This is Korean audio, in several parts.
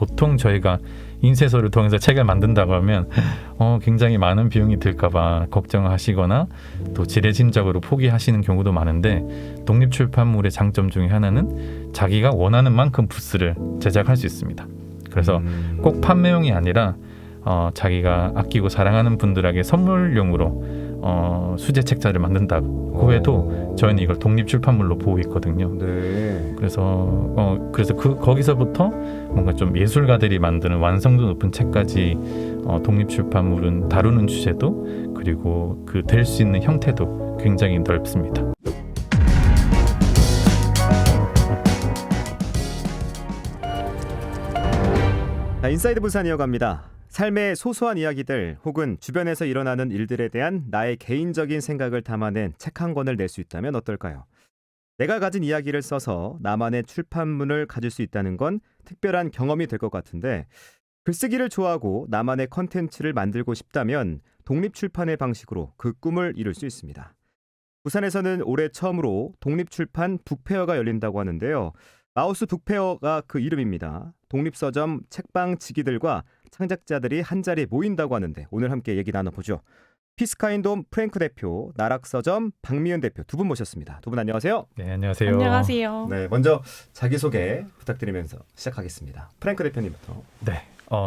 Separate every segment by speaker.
Speaker 1: 보통 저희가 인쇄소를 통해서 책을 만든다고 하면 굉장히 많은 비용이 들까봐 걱정하시거나 또 지레짐작으로 포기하시는 경우도 많은데 독립출판물의 장점 중에 하나는 자기가 원하는 만큼 부스를 제작할 수 있습니다. 그래서 꼭 판매용이 아니라 자기가 아끼고 사랑하는 분들에게 선물용으로 수제 책자를 만든다고 해도 저희는 이걸 독립출판물로 보고 있거든요.
Speaker 2: 네.
Speaker 1: 그래서 거기서부터 뭔가 좀 예술가들이 만드는 완성도 높은 책까지 독립출판물은 다루는 주제도 그리고 그 될 수 있는 형태도 굉장히 넓습니다.
Speaker 2: 자, 인사이드 부산 이어갑니다. 삶의 소소한 이야기들 혹은 주변에서 일어나는 일들에 대한 나의 개인적인 생각을 담아낸 책 한 권을 낼 수 있다면 어떨까요? 내가 가진 이야기를 써서 나만의 출판물을 가질 수 있다는 건 특별한 경험이 될 것 같은데 글쓰기를 좋아하고 나만의 컨텐츠를 만들고 싶다면 독립출판의 방식으로 그 꿈을 이룰 수 있습니다. 부산에서는 올해 처음으로 독립출판 북페어가 열린다고 하는데요. 마우스 북페어가 그 이름입니다. 독립서점 책방지기들과 창작자들이 한자리에 모인다고 하는데 오늘 함께 얘기 나눠보죠. 피스카인돔 프랭크 대표, 나락서점 박미은 대표 두 분 모셨습니다. 두 분 안녕하세요.
Speaker 1: 네, 안녕하세요.
Speaker 3: 안녕하세요.
Speaker 2: 네, 먼저 자기소개 부탁드리면서 시작하겠습니다. 프랭크 대표님부터.
Speaker 1: 네,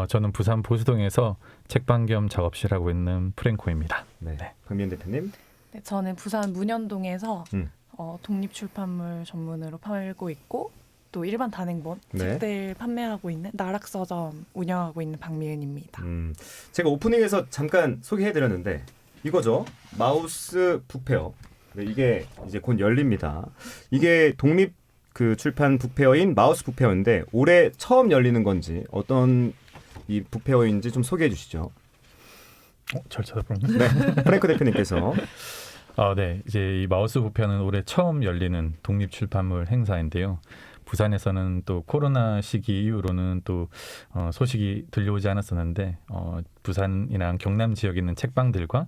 Speaker 1: 저는 부산 보수동에서 책방 겸 작업실 하고 있는 프랭코입니다.
Speaker 2: 네, 박미은 대표님.
Speaker 3: 네, 저는 부산 문현동에서
Speaker 2: 음.
Speaker 3: 독립출판물 전문으로 팔고 있고 또 일반 단행본
Speaker 2: 네.
Speaker 3: 책들 판매하고 있는 나락서점 운영하고 있는 박미은입니다.
Speaker 2: 제가 오프닝에서 잠깐 소개해드렸는데 이거죠. 마우스 북페어. 네, 이게 이제 곧 열립니다. 이게 독립 그 출판 북페어인 마우스 북페어인데 올해 처음 열리는 건지 어떤 이 북페어인지 좀 소개해 주시죠.
Speaker 1: 잘 찾아보네.
Speaker 2: 네, 프랭크 대표님께서.
Speaker 1: 네, 이제 이 마우스 북페어는 올해 처음 열리는 독립출판물 행사인데요. 부산에서는 또 코로나 시기 이후로는 또 소식이 들려오지 않았었는데 부산이나 경남 지역에 있는 책방들과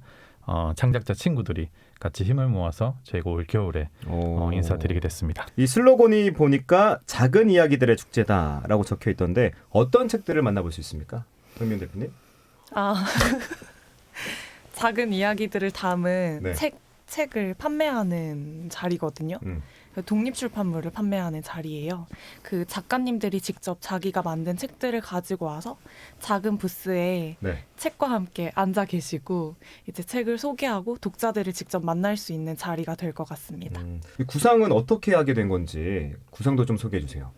Speaker 1: 창작자 친구들이 같이 힘을 모아서 저희가 올 겨울에 인사드리게 됐습니다.
Speaker 2: 이 슬로건이 보니까 작은 이야기들의 축제다라고 적혀 있던데 어떤 책들을 만나볼 수 있습니까? 박미은 대표님.
Speaker 3: 작은 이야기들을 담은
Speaker 2: 네.
Speaker 3: 책을 판매하는 자리거든요. 독립출판물을 판매하는 자리예요. 그 작가님들이 직접 자기가 만든 책들을 가지고 와서 작은 부스에
Speaker 2: 네.
Speaker 3: 책과 함께 앉아 계시고 이제 책을 소개하고 독자들을 직접 만날 수 있는 자리가 될 것 같습니다.
Speaker 2: 이 구상은 어떻게 하게 된 건지 구상도 좀 소개해 주세요.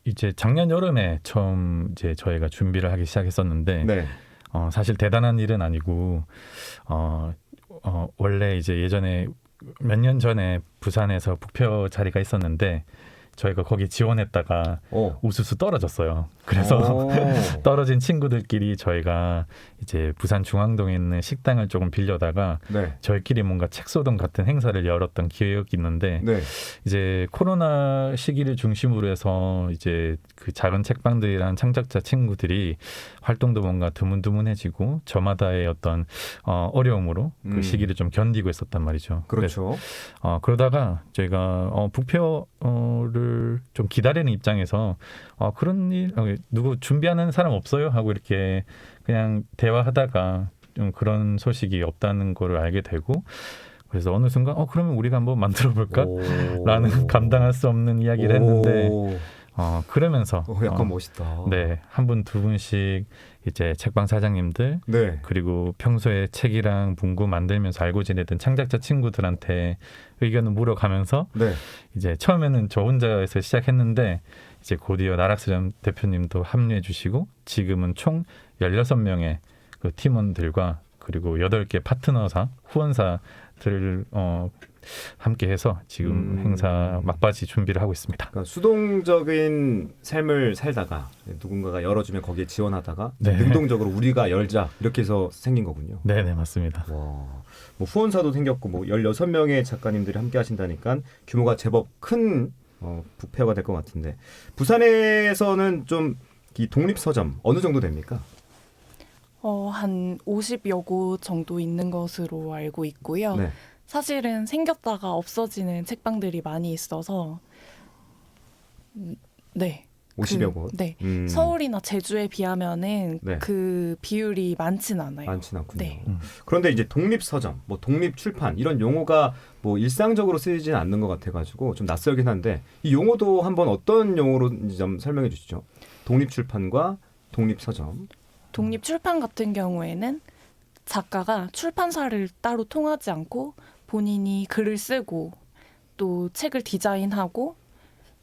Speaker 1: 이제 작년 여름에 처음 이제 저희가 준비를 하기 시작했었는데
Speaker 2: 네.
Speaker 1: 사실 대단한 일은 아니고 원래 이제 예전에 몇 년 전에 부산에서 북페어 자리가 있었는데 저희가 거기 지원했다가 우수수 떨어졌어요. 그래서 떨어진 친구들끼리 저희가 이제 부산 중앙동에 있는 식당을 조금 빌려다가
Speaker 2: 네.
Speaker 1: 저희끼리 뭔가 책소동 같은 행사를 열었던 기억이 있는데
Speaker 2: 네.
Speaker 1: 이제 코로나 시기를 중심으로 해서 이제 그 작은 책방들이랑 창작자 친구들이 활동도 뭔가 드문드문해지고 저마다의 어떤 어려움으로 그 시기를 좀 견디고 있었단 말이죠.
Speaker 2: 그렇죠.
Speaker 1: 그러다가 저희가 북페어를 좀 기다리는 입장에서 그런 일 누구 준비하는 사람 없어요? 하고 이렇게 그냥 대화하다가 좀 그런 소식이 없다는 거를 알게 되고 그래서 어느 순간 그러면 우리가 한번 만들어 볼까? 라는 감당할 수 없는 이야기를 했는데 그러면서
Speaker 2: 약간 멋있다.
Speaker 1: 네, 한 분 두 분씩 이제 책방 사장님들
Speaker 2: 네.
Speaker 1: 그리고 평소에 책이랑 문구 만들면서 알고 지내던 창작자 친구들한테 의견을 물어가면서
Speaker 2: 네.
Speaker 1: 이제 처음에는 저 혼자서 시작했는데 이제 곧이어 나락서점 대표님도 합류해 주시고 지금은 총 16명의 그 팀원들과 그리고 8개 파트너사, 후원사들을 함께 해서 지금 행사 막바지 준비를 하고 있습니다.
Speaker 2: 그러니까 수동적인 삶을 살다가 누군가가 열어주면 거기에 지원하다가
Speaker 1: 네.
Speaker 2: 능동적으로 우리가 열자 이렇게 해서 생긴 거군요.
Speaker 1: 네, 맞습니다.
Speaker 2: 와, 뭐 후원사도 생겼고 뭐 16명의 작가님들이 함께 하신다니까 규모가 제법 큰 북페어가 될 것 같은데 부산에서는 좀 이 독립서점 어느 정도 됩니까?
Speaker 3: 한 50여 곳 정도 있는 것으로 알고 있고요.
Speaker 2: 네.
Speaker 3: 사실은 생겼다가 없어지는 책방들이 많이 있어서 네,
Speaker 2: 50여 곳.
Speaker 3: 네. 서울이나 제주에 비하면은
Speaker 2: 네.
Speaker 3: 그 비율이 많진 않아요.
Speaker 2: 많진 않군요.
Speaker 3: 네.
Speaker 2: 그런데 이제 독립서점, 뭐 독립출판 이런 용어가 뭐 일상적으로 쓰이지는 않는 것 같아가지고 좀 낯설긴 한데 이 용어도 한번 어떤 용어로인지 좀 설명해 주시죠. 독립출판과 독립서점.
Speaker 3: 독립출판 같은 경우에는 작가가 출판사를 따로 통하지 않고 본인이 글을 쓰고 또 책을 디자인하고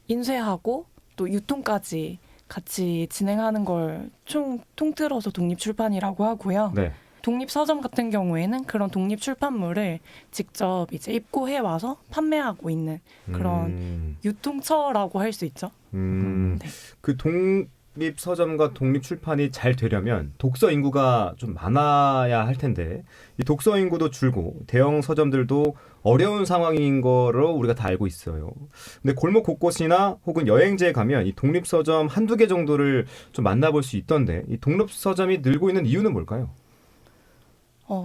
Speaker 3: 인쇄하고 또 유통까지 같이 진행하는 걸 통틀어서 독립출판이라고 하고요.
Speaker 2: 네.
Speaker 3: 독립서점 같은 경우에는 그런 독립출판물을 직접 이제 입고해 와서 판매하고 있는 그런 유통처라고 할 수 있죠. 네.
Speaker 2: 그 독립서점과 독립출판이 잘 되려면 독서 인구가 좀 많아야 할 텐데 이 독서 인구도 줄고 대형 서점들도 어려운 상황인 거로 우리가 다 알고 있어요. 근데 골목 곳곳이나 혹은 여행지에 가면 이 독립서점 한두 개 정도를 좀 만나볼 수 있던데 이 독립서점이 늘고 있는 이유는 뭘까요?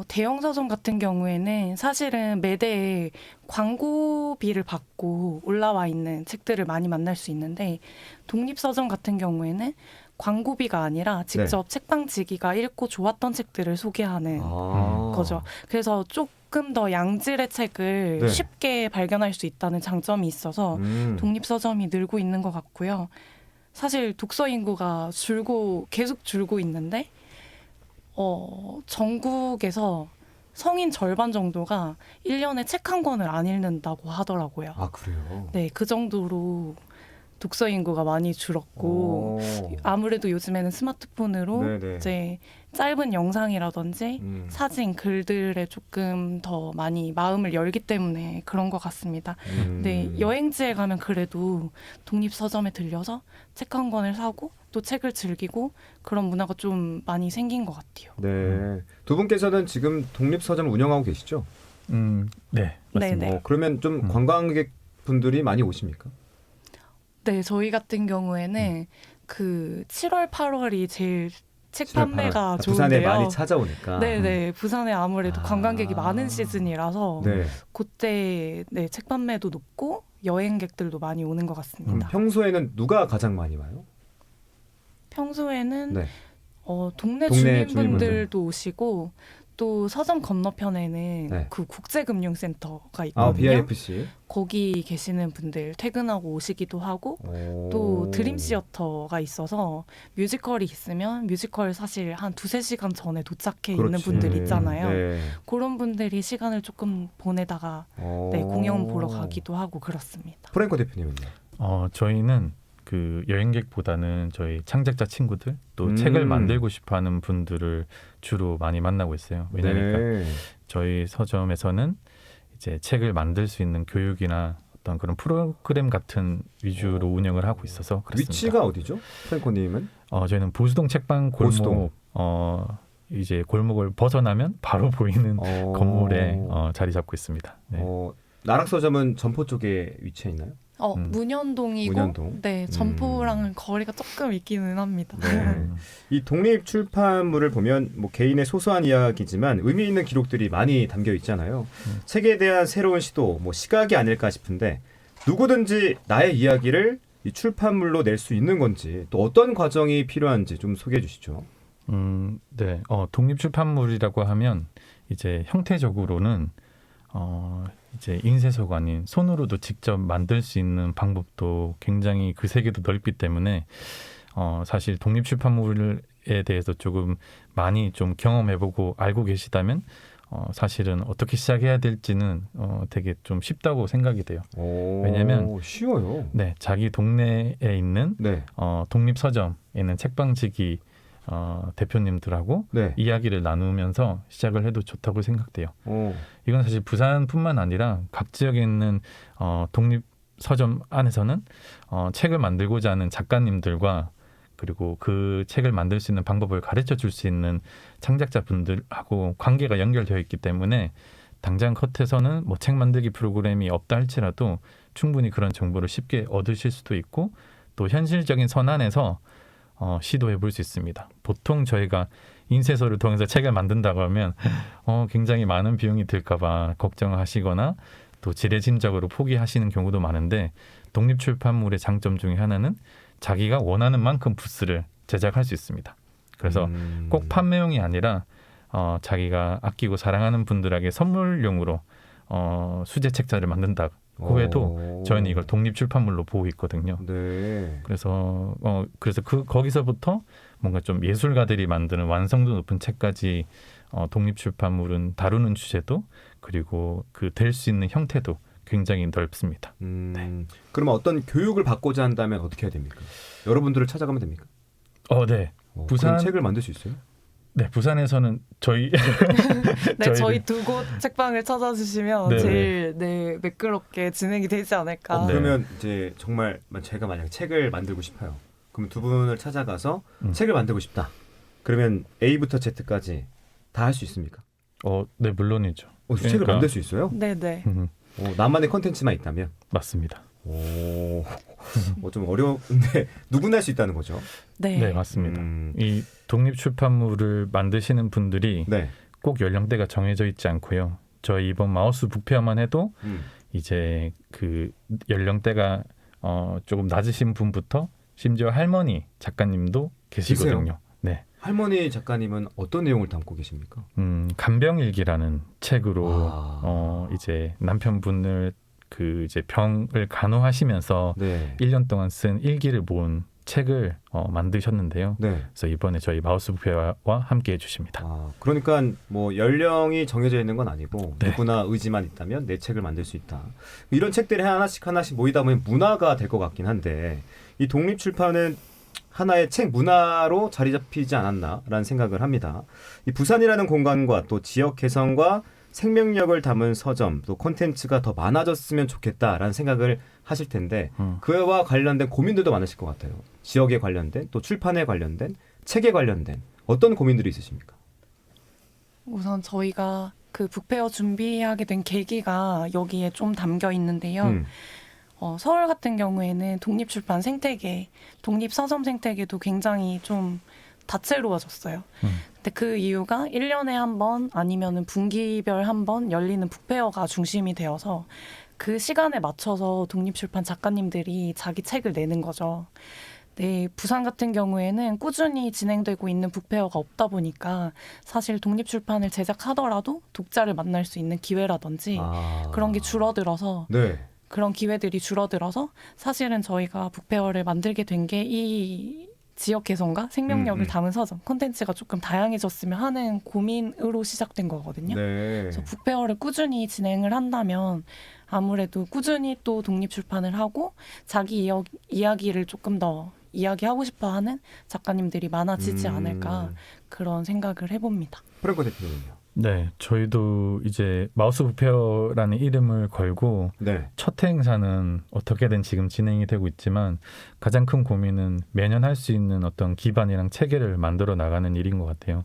Speaker 3: 대형 서점 같은 경우에는 사실은 매대에 광고비를 받고 올라와 있는 책들을 많이 만날 수 있는데 독립 서점 같은 경우에는 광고비가 아니라 직접 책방지기가 읽고 좋았던 책들을 소개하는 거죠. 그래서 조금 더 양질의 책을
Speaker 2: 네.
Speaker 3: 쉽게 발견할 수 있다는 장점이 있어서 독립 서점이 늘고 있는 것 같고요. 사실 독서 인구가 계속 줄고 있는데 전국에서 성인 절반 정도가 1년에 책 한 권을 안 읽는다고 하더라고요.
Speaker 2: 아, 그래요?
Speaker 3: 네, 그 정도로 독서 인구가 많이 줄었고 아무래도 요즘에는 스마트폰으로
Speaker 2: 네네.
Speaker 3: 이제 짧은 영상이라든지 사진, 글들에 조금 더 많이 마음을 열기 때문에 그런 것 같습니다. 네, 여행지에 가면 그래도 독립서점에 들려서 책 한 권을 사고 또 책을 즐기고 그런 문화가 좀 많이 생긴 것 같아요.
Speaker 2: 네. 두 분께서는 지금 독립서점을 운영하고 계시죠?
Speaker 1: 네, 맞습니다.
Speaker 3: 네네.
Speaker 2: 그러면 좀 관광객 분들이 많이 오십니까?
Speaker 3: 네, 저희 같은 경우에는 그 7월, 8월이 제일 책
Speaker 2: 7월, 8월.
Speaker 3: 판매가
Speaker 2: 부산에
Speaker 3: 좋은데요.
Speaker 2: 많이 찾아오니까.
Speaker 3: 네네, 부산에 아무래도
Speaker 2: 아.
Speaker 3: 관광객이 많은 시즌이라서
Speaker 2: 네.
Speaker 3: 그때 네, 책 판매도 높고 여행객들도 많이 오는 것 같습니다.
Speaker 2: 평소에는 누가 가장 많이 와요?
Speaker 3: 평소에는
Speaker 2: 네.
Speaker 3: 동네
Speaker 2: 동네
Speaker 3: 주민분들도 오시고 또 서점 건너편에는
Speaker 2: 네.
Speaker 3: 그 국제금융센터가
Speaker 2: 아,
Speaker 3: 있거든요.
Speaker 2: BIFC.
Speaker 3: 거기 계시는 분들 퇴근하고 오시기도 하고 또 드림 시어터가 있어서 뮤지컬이 있으면 뮤지컬 사실 한 2-3시간 전에 도착해 있는
Speaker 2: 그렇지.
Speaker 3: 분들 있잖아요.
Speaker 2: 네.
Speaker 3: 그런 분들이 시간을 조금 보내다가 네, 공연 보러 가기도 하고 그렇습니다.
Speaker 2: 프랭코 대표님은요?
Speaker 1: 저희는 그 여행객보다는 저희 창작자 친구들 또 책을 만들고 싶어하는 분들을 주로 많이 만나고 있어요. 왜냐하니까
Speaker 2: 네.
Speaker 1: 저희 서점에서는 이제 책을 만들 수 있는 교육이나 어떤 그런 프로그램 같은 위주로 운영을 하고 있어서 그렇습니다.
Speaker 2: 위치가 어디죠? 프랭코님은?
Speaker 1: 저희는 보수동 책방 골목
Speaker 2: 보수동.
Speaker 1: 이제 골목을 벗어나면 바로 보이는 건물에 자리 잡고 있습니다. 네.
Speaker 2: 나락서점은 점포 쪽에 위치해 있나요?
Speaker 3: 문현동이고
Speaker 2: 문현동.
Speaker 3: 네, 점포랑은 거리가 조금 있기는 합니다.
Speaker 2: 네. 이 독립 출판물을 보면 뭐 개인의 소소한 이야기지만 의미 있는 기록들이 많이 담겨 있잖아요. 책에 대한 새로운 시도, 뭐 시각이 아닐까 싶은데 누구든지 나의 이야기를 이 출판물로 낼 수 있는 건지 또 어떤 과정이 필요한지 좀 소개해 주시죠.
Speaker 1: 네. 독립 출판물이라고 하면 이제 형태적으로는 이제 인쇄소가 아닌 손으로도 직접 만들 수 있는 방법도 굉장히 그 세계도 넓기 때문에 사실 독립 출판물에 대해서 조금 많이 좀 경험해보고 알고 계시다면 사실은 어떻게 시작해야 될지는 되게 좀 쉽다고 생각이 돼요. 왜냐하면
Speaker 2: 쉬워요.
Speaker 1: 네, 자기 동네에 있는
Speaker 2: 네.
Speaker 1: 독립 서점에 있는 책방지기 대표님들하고
Speaker 2: 네.
Speaker 1: 이야기를 나누면서 시작을 해도 좋다고 생각돼요. 이건 사실 부산뿐만 아니라 각 지역에 있는 독립 서점 안에서는 책을 만들고자 하는 작가님들과 그리고 그 책을 만들 수 있는 방법을 가르쳐 줄 수 있는 창작자분들하고 관계가 연결되어 있기 때문에 당장 컷에서는 뭐 책 만들기 프로그램이 없다 할지라도 충분히 그런 정보를 쉽게 얻으실 수도 있고 또 현실적인 선안에서 시도해 볼 수 있습니다. 보통 저희가 인쇄소를 통해서 책을 만든다고 하면 굉장히 많은 비용이 들까봐 걱정하시거나 또 지레짐작으로 포기하시는 경우도 많은데 독립출판물의 장점 중에 하나는 자기가 원하는 만큼 부스를 제작할 수 있습니다. 그래서 꼭 판매용이 아니라 자기가 아끼고 사랑하는 분들에게 선물용으로 수제 책자를 만든다고 해도 저희는 이걸 독립 출판물로 보고 있거든요.
Speaker 2: 네.
Speaker 1: 그래서 거기서부터 뭔가 좀 예술가들이 만드는 완성도 높은 책까지 독립 출판물은 다루는 주제도 그리고 그 될 수 있는 형태도 굉장히 넓습니다. 네.
Speaker 2: 그러면 어떤 교육을 받고자 한다면 어떻게 해야 됩니까? 여러분들을 찾아가면 됩니까?
Speaker 1: 네.
Speaker 2: 부산 책을 만들 수 있어요?
Speaker 1: 네, 부산에서는 저희
Speaker 3: 네, 저희 두 곳 책방을 찾아주시면
Speaker 1: 네네.
Speaker 3: 제일 매끄럽게 진행이 되지 않을까.
Speaker 1: 네.
Speaker 2: 그러면 이제 정말 제가 만약에 책을 만들고 싶어요. 그럼 두 분을 찾아가서 책을 만들고 싶다. 그러면 A부터 Z까지 다 할 수 있습니까?
Speaker 1: 네, 물론이죠.
Speaker 2: 책을 만들 수 있어요?
Speaker 3: 네네.
Speaker 2: 나만의 컨텐츠만 있다면?
Speaker 1: 맞습니다.
Speaker 2: 좀 어려운데 누구나 할 수 있다는 거죠.
Speaker 3: 네.
Speaker 1: 네, 맞습니다. 이 독립 출판물을 만드시는 분들이
Speaker 2: 네.
Speaker 1: 꼭 연령대가 정해져 있지 않고요. 저희 이번 마우스 북페어만 해도 이제 그 연령대가 조금 낮으신 분부터 심지어 할머니 작가님도 계시거든요. 네.
Speaker 2: 할머니 작가님은 어떤 내용을 담고 계십니까?
Speaker 1: 간병일기라는 책으로 이제 남편분을 그 이제 병을 간호하시면서
Speaker 2: 네.
Speaker 1: 1년 동안 쓴 일기를 모은 책을 만드셨는데요.
Speaker 2: 네.
Speaker 1: 그래서 이번에 저희 마우스 북페어와 함께 해주십니다.
Speaker 2: 그러니까 뭐 연령이 정해져 있는 건 아니고
Speaker 1: 네.
Speaker 2: 누구나 의지만 있다면 내 책을 만들 수 있다. 이런 책들이 하나씩 모이다 보면 문화가 될 것 같긴 한데 이 독립 출판은 하나의 책 문화로 자리 잡히지 않았나라는 생각을 합니다. 이 부산이라는 공간과 또 지역 개성과 생명력을 담은 서점 또 콘텐츠가 더 많아졌으면 좋겠다라는 생각을 하실 텐데 그와 관련된 고민들도 많으실 것 같아요. 지역에 관련된 또 출판에 관련된 책에 관련된 어떤 고민들이 있으십니까?
Speaker 3: 우선 저희가 그 북페어 준비하게 된 계기가 여기에 좀 담겨 있는데요. 서울 같은 경우에는 독립출판 생태계, 독립서점 생태계도 굉장히 좀 다채로워졌어요. 근데 그 이유가 1년에 한 번 아니면은 분기별 한 번 열리는 북페어가 중심이 되어서 그 시간에 맞춰서 독립출판 작가님들이 자기 책을 내는 거죠. 네, 부산 같은 경우에는 꾸준히 진행되고 있는 북페어가 없다 보니까 사실 독립출판을 제작하더라도 독자를 만날 수 있는 기회라든지 그런 게 줄어들어서
Speaker 2: 네.
Speaker 3: 그런 기회들이 줄어들어서 사실은 저희가 북페어를 만들게 된 게 이 지역 개성과 생명력을 담은 서점 콘텐츠가 조금 다양해졌으면 하는 고민으로 시작된 거거든요.
Speaker 2: 네.
Speaker 3: 그래서 북페어를 꾸준히 진행을 한다면 아무래도 꾸준히 또 독립 출판을 하고 자기 이야기를 조금 더 이야기하고 싶어하는 작가님들이 많아지지 않을까 그런 생각을 해봅니다.
Speaker 2: 프랭코 대표님은요?
Speaker 1: 네, 저희도 이제 마우스 북페어라는 이름을 걸고
Speaker 2: 네.
Speaker 1: 첫 행사는 어떻게든 지금 진행이 되고 있지만 가장 큰 고민은 매년 할 수 있는 어떤 기반이랑 체계를 만들어 나가는 일인 것 같아요.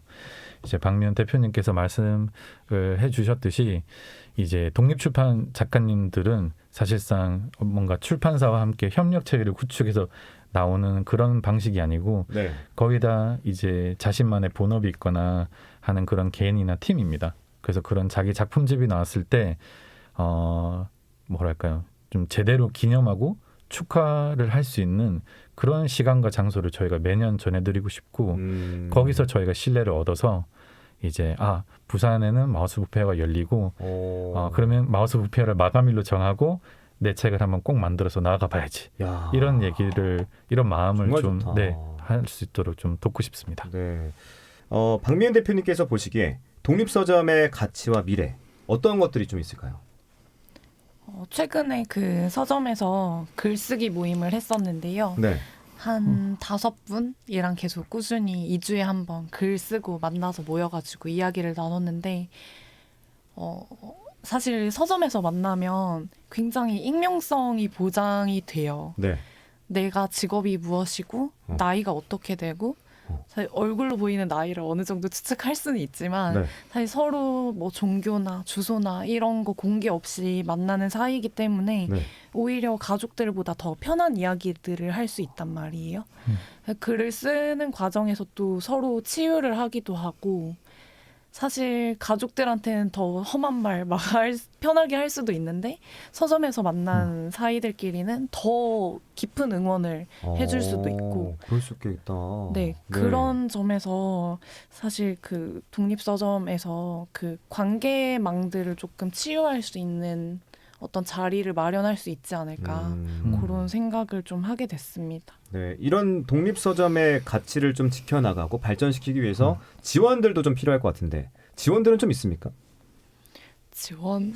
Speaker 1: 이제 박미연 대표님께서 말씀을 해주셨듯이 이제 독립출판 작가님들은 사실상 뭔가 출판사와 함께 협력 체계를 구축해서 나오는 그런 방식이 아니고
Speaker 2: 네.
Speaker 1: 거기다 이제 자신만의 본업이 있거나 하는 그런 개인이나 팀입니다. 그래서 그런 자기 작품집이 나왔을 때 뭐랄까요, 좀 제대로 기념하고 축하를 할 수 있는 그런 시간과 장소를 저희가 매년 전해드리고 싶고 거기서 저희가 신뢰를 얻어서 이제 부산에는 마우스 북페어가 열리고 그러면 마우스 북페어를 마감일로 정하고 내 책을 한번 꼭 만들어서 나아가 봐야지. 이런 얘기를 이런 마음을 좀 할 수 있도록 좀 돕고 싶습니다.
Speaker 2: 네. 박미연 대표님께서 보시기에 독립서점의 가치와 미래 어떤 것들이 좀 있을까요?
Speaker 3: 최근에 그 서점에서 글쓰기 모임을 했었는데요.
Speaker 2: 네.
Speaker 3: 한 5분이랑 계속 꾸준히 2주에 한 번 글 쓰고 만나서 모여가지고 이야기를 나눴는데 사실 서점에서 만나면 굉장히 익명성이 보장이 돼요.
Speaker 2: 네.
Speaker 3: 내가 직업이 무엇이고 나이가 어떻게 되고 사실 얼굴로 보이는 나이를 어느 정도 추측할 수는 있지만
Speaker 2: 네.
Speaker 3: 사실 서로 뭐 종교나 주소나 이런 거 공개 없이 만나는 사이이기 때문에
Speaker 2: 네.
Speaker 3: 오히려 가족들보다 더 편한 이야기들을 할 수 있단 말이에요. 글을 쓰는 과정에서 또 서로 치유를 하기도 하고 사실 가족들한테는 더 험한 말 막 편하게 할 수도 있는데 서점에서 만난 사이들끼리는 더 깊은 응원을 해줄 수도 있고.
Speaker 2: 그럴 수 있겠다.
Speaker 3: 네, 그런 점에서 사실 그 독립서점에서 그 관계망들을 조금 치유할 수 있는 어떤 자리를 마련할 수 있지 않을까 그런 생각을 좀 하게 됐습니다.
Speaker 2: 네, 이런 독립서점의 가치를 좀 지켜나가고 발전시키기 위해서 지원들도 좀 필요할 것 같은데 지원들은 좀 있습니까?
Speaker 3: 지원.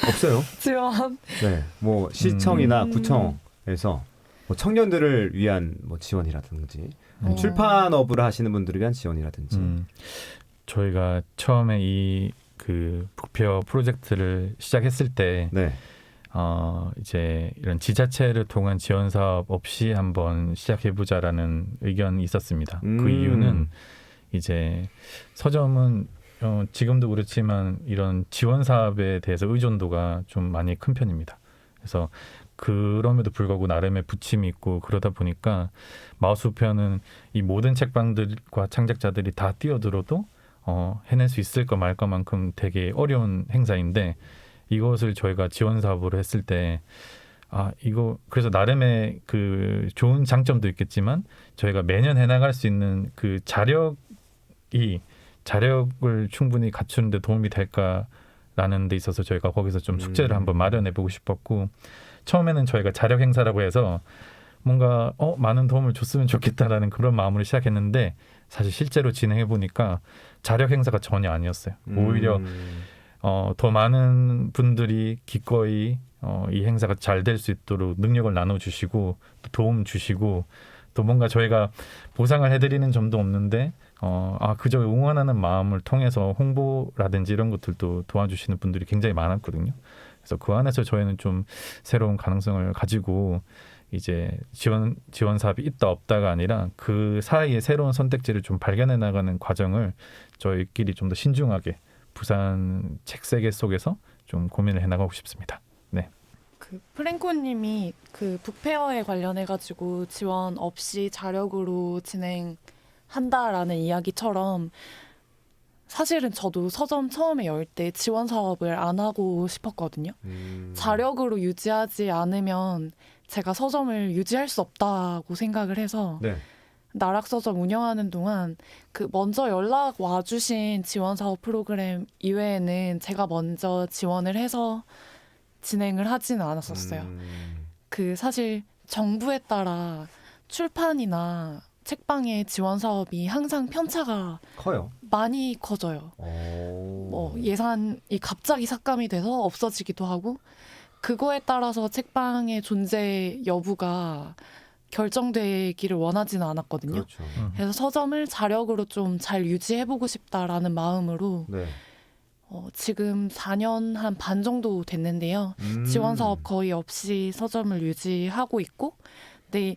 Speaker 2: 없어요.
Speaker 3: 지원.
Speaker 2: 네, 뭐 시청이나 구청에서 뭐 청년들을 위한 뭐 지원이라든지 출판업을 하시는 분들을 위한 지원이라든지.
Speaker 1: 저희가 처음에 이 그 북페어 프로젝트를 시작했을 때
Speaker 2: 네.
Speaker 1: 이제 이런 지자체를 통한 지원 사업 없이 한번 시작해보자라는 의견이 있었습니다. 그 이유는 이제 서점은 지금도 그렇지만 이런 지원 사업에 대해서 의존도가 좀 많이 큰 편입니다. 그래서 그럼에도 불구하고 나름의 부침이 있고 그러다 보니까 마우스 우페어는 이 모든 책방들과 창작자들이 다 뛰어들어도 해낼 수 있을까 말까만큼 되게 어려운 행사인데 이것을 저희가 지원 사업으로 했을 때 이거 그래서 나름의 그 좋은 장점도 있겠지만 저희가 매년 해나갈 수 있는 그 자력을 충분히 갖추는 데 도움이 될까라는 데 있어서 저희가 거기서 좀 숙제를 한번 마련해 보고 싶었고 처음에는 저희가 자력 행사라고 해서 뭔가 많은 도움을 줬으면 좋겠다라는 그런 마음으로 시작했는데 사실 실제로 진행해 보니까 자력 행사가 전혀 아니었어요. 오히려 더 많은 분들이 기꺼이 이 행사가 잘 될 수 있도록 능력을 나눠주시고 또 도움 주시고 또 뭔가 저희가 보상을 해드리는 점도 없는데 그저 응원하는 마음을 통해서 홍보라든지 이런 것들도 도와주시는 분들이 굉장히 많았거든요. 그래서 그 안에서 저희는 좀 새로운 가능성을 가지고 이제 지원 사업이 있다 없다가 아니라 그 사이에 새로운 선택지를 좀 발견해 나가는 과정을 저희끼리 좀 더 신중하게 부산 책 세계 속에서 좀 고민을 해나가고 싶습니다. 네.
Speaker 3: 그 프랭코님이 그 북페어에 관련해 가지고 지원 없이 자력으로 진행한다라는 이야기처럼 사실은 저도 서점 처음에 열 때 지원 사업을 안 하고 싶었거든요. 자력으로 유지하지 않으면 제가 서점을 유지할 수 없다고 생각을 해서
Speaker 2: 네.
Speaker 3: 나락서점 운영하는 동안 그 먼저 연락 와주신 지원 사업 프로그램 이외에는 제가 먼저 지원을 해서 진행을 하지는 않았었어요. 그 사실 정부에 따라 출판이나 책방의 지원 사업이 항상 편차가
Speaker 2: 커요.
Speaker 3: 많이 커져요. 뭐 예산이 갑자기 삭감이 돼서 없어지기도 하고 그거에 따라서 책방의 존재 여부가 결정되기를 원하지는 않았거든요.
Speaker 2: 그렇죠.
Speaker 3: 그래서 서점을 자력으로 좀 잘 유지해보고 싶다라는 마음으로
Speaker 2: 네.
Speaker 3: 지금 4년 한 반 정도 됐는데요. 지원 사업 거의 없이 서점을 유지하고 있고, 네,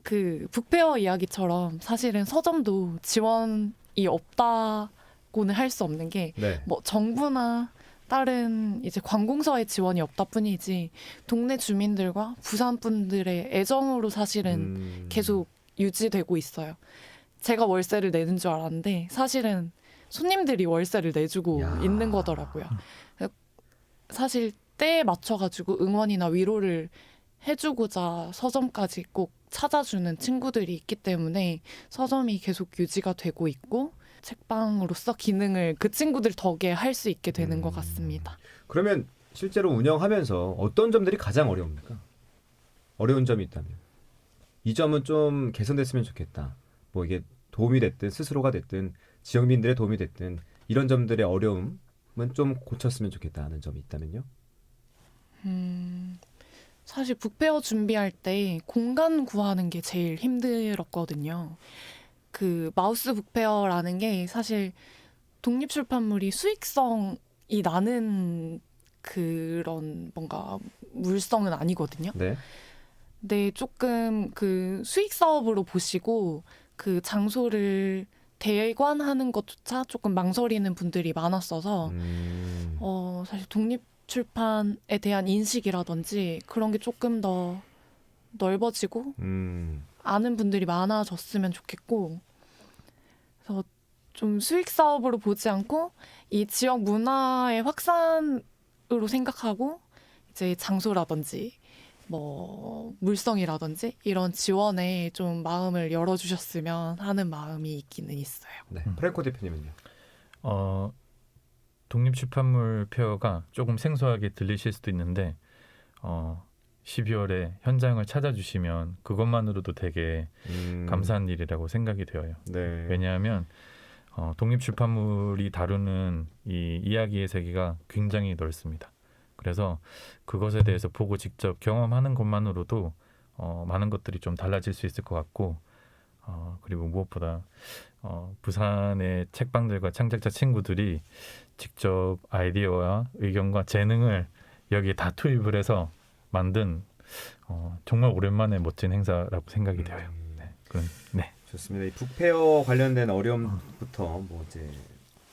Speaker 3: 그 북페어 이야기처럼 사실은 서점도 지원이 없다고는 할 수 없는 게
Speaker 2: 네.
Speaker 3: 뭐 정부나 다른 이제 관공서의 지원이 없다 뿐이지 동네 주민들과 부산 분들의 애정으로 사실은 계속 유지되고 있어요. 제가 월세를 내는 줄 알았는데 사실은 손님들이 월세를 내주고 있는 거더라고요. 사실 때에 맞춰가지고 응원이나 위로를 해주고자 서점까지 꼭 찾아주는 친구들이 있기 때문에 서점이 계속 유지가 되고 있고 책방으로서 기능을 그 친구들 덕에 할 수 있게 되는 것 같습니다.
Speaker 2: 그러면 실제로 운영하면서 어떤 점들이 가장 어려웁니까? 어려운 점이 있다면 이 점은 좀 개선됐으면 좋겠다. 뭐 이게 도움이 됐든 스스로가 됐든 지역민들의 도움이 됐든 이런 점들의 어려움은 좀 고쳤으면 좋겠다 하는 점이 있다면요?
Speaker 3: 사실 북페어 준비할 때 공간 구하는 게 제일 힘들었거든요. 그 마우스 북페어라는 게 사실 독립출판물이 수익성이 나는 그런 뭔가 물성은 아니거든요.
Speaker 2: 네.
Speaker 3: 근데 조금 그 수익 사업으로 보시고 그 장소를 대관하는 것조차 조금 망설이는 분들이 많았어서 사실 독립출판에 대한 인식이라든지 그런 게 조금 더 넓어지고 아는 분들이 많아졌으면 좋겠고 그래서
Speaker 4: 좀 수익 사업으로 보지 않고 이 지역 문화의 확산으로 생각하고 이제 장소라든지 뭐 물성이라든지 이런 지원에 좀 마음을 열어주셨으면 하는 마음이 있기는 있어요.
Speaker 2: 네. 프랭코 대표님은요?
Speaker 1: 독립출판물 페어가 조금 생소하게 들리실 수도 있는데 12월에 현장을 찾아주시면 그것만으로도 되게 감사한 일이라고 생각이 되어요.
Speaker 2: 네.
Speaker 1: 왜냐하면 독립출판물이 다루는 이 이야기의 세계가 굉장히 넓습니다. 그래서 그것에 대해서 보고 직접 경험하는 것만으로도 많은 것들이 좀 달라질 수 있을 것 같고 그리고 무엇보다 부산의 책방들과 창작자 친구들이 직접 아이디어와 의견과 재능을 여기에 다 투입을 해서 만든 정말 오랜만에 멋진 행사라고 생각이 되어요. 네.
Speaker 2: 좋습니다. 이 북페어 관련된 어려움부터 뭐 이제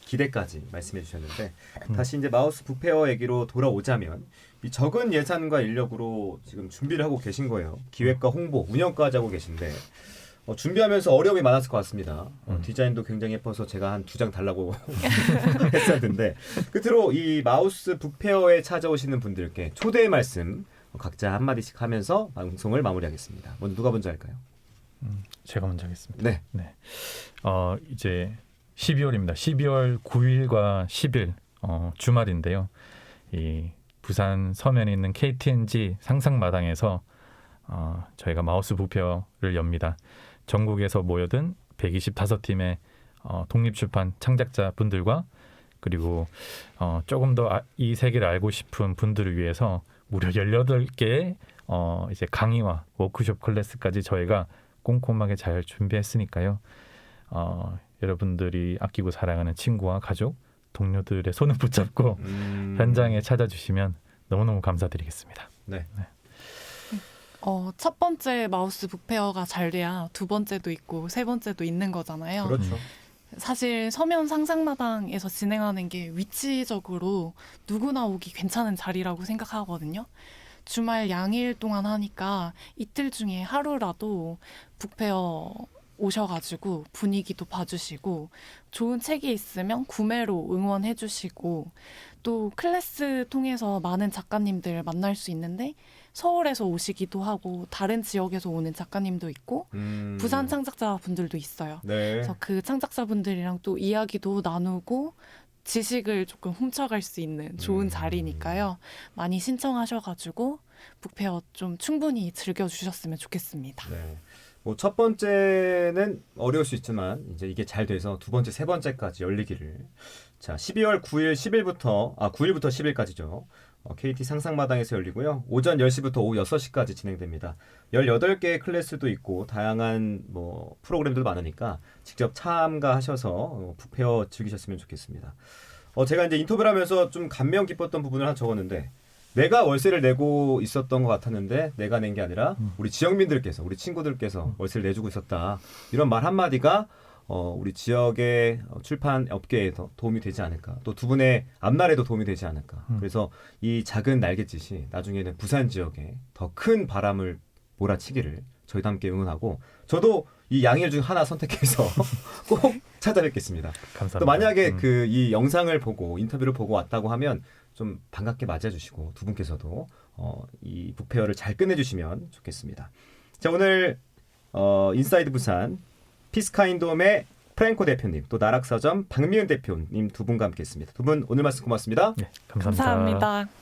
Speaker 2: 기대까지 말씀해 주셨는데 다시 이제 마우스 북페어 얘기로 돌아오자면 이 적은 예산과 인력으로 지금 준비를 하고 계신 거예요. 기획과 홍보, 운영까지 하고 계신데 준비하면서 어려움이 많았을 것 같습니다. 디자인도 굉장히 예뻐서 제가 한 2장 달라고 했었는데 끝으로 이 마우스 북페어에 찾아오시는 분들께 초대의 말씀 각자 한마디씩 하면서 방송을 마무리하겠습니다. 누가 먼저 할까요?
Speaker 1: 제가 먼저 하겠습니다.
Speaker 2: 네.
Speaker 1: 이제 12월입니다. 12월 9일과 10일 주말인데요. 이 부산 서면에 있는 KTNG 상상마당에서 저희가 마우스 북페어를 엽니다. 전국에서 모여든 125팀의 독립출판 창작자 분들과 그리고 조금 더 이 세계를 알고 싶은 분들을 위해서 무려 18개의 이제 강의와 워크숍 클래스까지 저희가 꼼꼼하게 잘 준비했으니까요. 여러분들이 아끼고 사랑하는 친구와 가족, 동료들의 손을 붙잡고 현장에 찾아주시면 너무너무 감사드리겠습니다.
Speaker 2: 네.
Speaker 4: 첫 번째 마우스 북페어가 잘 돼야 두 번째도 있고 세 번째도 있는 거잖아요.
Speaker 2: 그렇죠.
Speaker 4: 사실 서면 상상마당에서 진행하는 게 위치적으로 누구나 오기 괜찮은 자리라고 생각하거든요. 주말 양일 동안 하니까 이틀 중에 하루라도 북페어 오셔가지고 분위기도 봐주시고 좋은 책이 있으면 구매로 응원해주시고 또 클래스 통해서 많은 작가님들 만날 수 있는데 서울에서 오시기도 하고 다른 지역에서 오는 작가님도 있고 부산 창작자분들도 있어요.
Speaker 2: 네.
Speaker 4: 그래서 그 창작자분들이랑 또 이야기도 나누고 지식을 조금 훔쳐갈 수 있는 좋은 자리니까요. 많이 신청하셔가지고 북페어 좀 충분히 즐겨주셨으면 좋겠습니다.
Speaker 2: 네. 뭐 첫 번째는 어려울 수 있지만 이제 이게 잘 돼서 두 번째, 세 번째까지 열리기를. 자, 12월 9일, 10일부터 9일부터 10일까지죠. KT 상상마당에서 열리고요. 오전 10시부터 오후 6시까지 진행됩니다. 18개의 클래스도 있고 다양한 뭐 프로그램들도 많으니까 직접 참가하셔서 북페어 즐기셨으면 좋겠습니다. 제가 이제 인터뷰를 하면서 좀 감명 깊었던 부분을 하나 적었는데 내가 월세를 내고 있었던 것 같았는데 내가 낸 게 아니라 우리 지역민들께서 우리 친구들께서 월세를 내주고 있었다. 이런 말 한마디가 우리 지역의 출판 업계에 더 도움이 되지 않을까. 또 두 분의 앞날에도 도움이 되지 않을까. 그래서 이 작은 날갯짓이 나중에는 부산 지역에 더 큰 바람을 몰아치기를 저희도 함께 응원하고 저도 이 양일 중 하나 선택해서 꼭 찾아뵙겠습니다.
Speaker 1: 감사합니다.
Speaker 2: 또 만약에 이 영상을 보고 인터뷰를 보고 왔다고 하면 좀 반갑게 맞아주시고 두 분께서도 이 북페어를 잘 끝내주시면 좋겠습니다. 자, 오늘 인사이드 부산 피스카인돔의 프랭코 대표님 또 나락서점 박미은 대표님 두 분과 함께했습니다. 두 분 오늘 말씀 고맙습니다.
Speaker 1: 네, 감사합니다.
Speaker 4: 감사합니다.